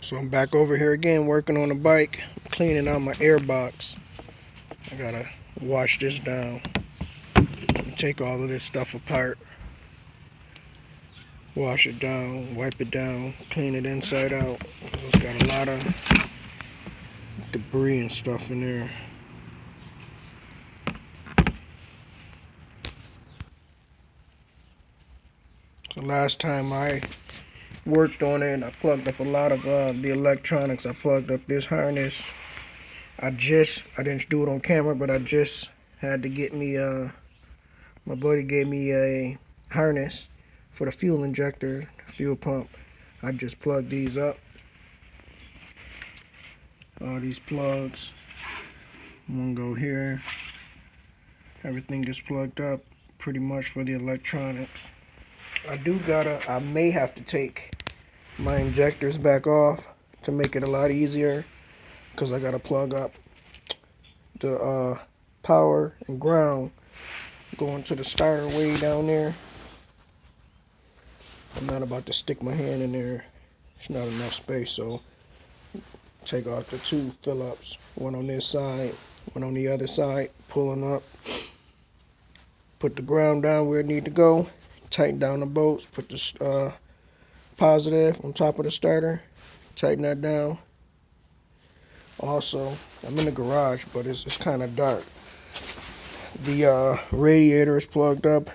So I'm back over here again working on the bike, cleaning out my air box. I gotta wash this down, take all of this stuff apart, wash it down, wipe it down, clean it inside out. It's got a lot of debris and stuff in there. The last time I worked on it, I plugged up a lot of the electronics. I plugged up this harness. I didn't do it on camera, but I just had to get me, my buddy gave me a harness for the fuel injector, fuel pump. I just plugged these up. All these plugs. One go here. Everything is plugged up pretty much for the electronics. I may have to take my injectors back off to make it a lot easier, because I gotta plug up the power and ground going to the starter way down there. I'm not about to stick my hand in there. It's not enough space, so take off the two Phillips, one on this side, one on the other side, pulling up. Put the ground down where it need to go. Tighten down the bolts. Put the positive on top of the starter. Tighten that down. Also, I'm in the garage, but it's kind of dark. The radiator is plugged up.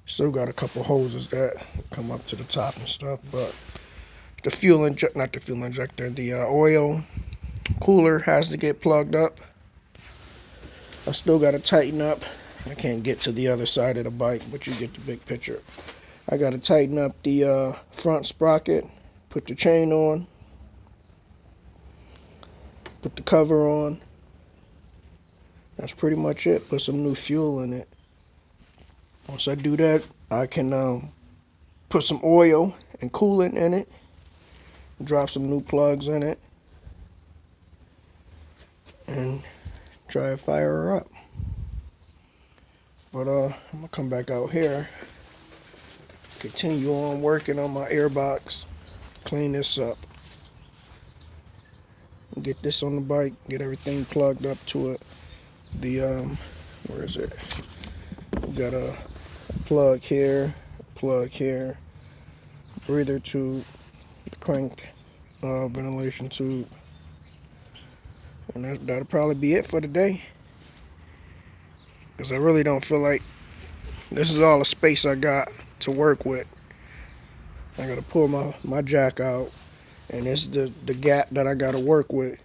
Still got a couple hoses that come up to the top and stuff, but the oil cooler has to get plugged up. I still got to tighten up. I can't get to the other side of the bike, but you get the big picture. I got to tighten up the front sprocket, put the chain on, put the cover on. That's pretty much it. Put some new fuel in it. Once I do that, I can put some oil and coolant in it, drop some new plugs in it, and try to fire her up. But I'm gonna come back out here, continue on working on my airbox, clean this up, get this on the bike, get everything plugged up to it. The where is it? We got a plug here, breather tube, the crank ventilation tube, and that'll probably be it for today. Because I really don't feel like this is all the space I got to work with. I gotta pull my jack out, and it's the gap that I gotta work with,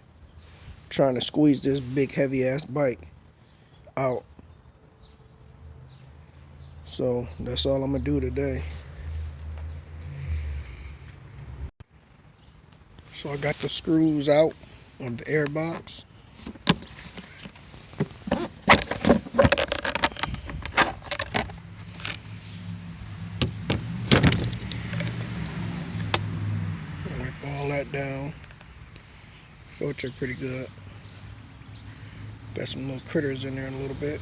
trying to squeeze this big heavy ass bike out. So that's all I'm gonna do today. So I got the screws out on the air box. Wipe all that down. Filter pretty good. Got some little critters in there in a little bit.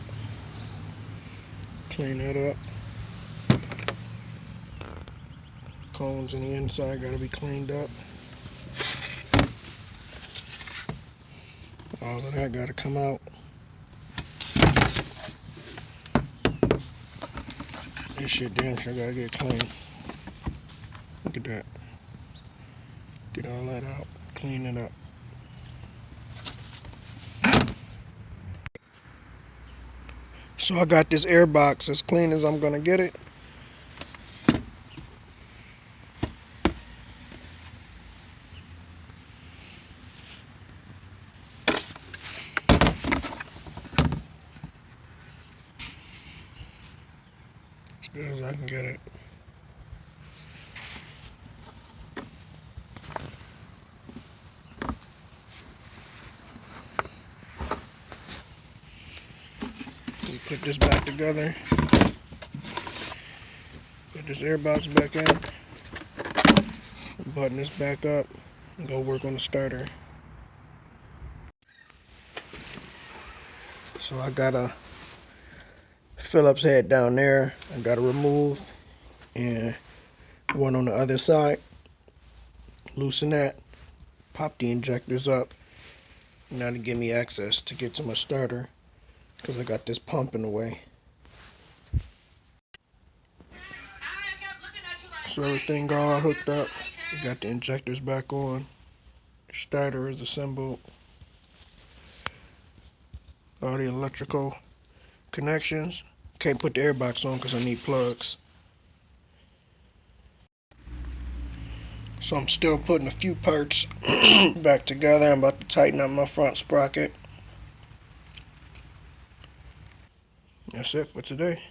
Clean that up. Cones on the inside gotta be cleaned up. All of that gotta come out. This shit damn sure gotta get clean. Look at that. Get all that out. Clean it up. So I got this air box as clean as I'm gonna get it. As good as I can get it. We put this back together. Put this air box back in. Button this back up and go work on the starter. So I got a Phillips head down there. I got to remove, and one on the other side. Loosen that, pop the injectors up. Now to give me access to get to my starter, because I got this pump in the way. So everything all hooked up. We got the injectors back on. The starter is assembled. All the electrical connections. Can't put the airbox on because I need plugs. So I'm still putting a few parts back together. I'm about to tighten up my front sprocket. That's it for today.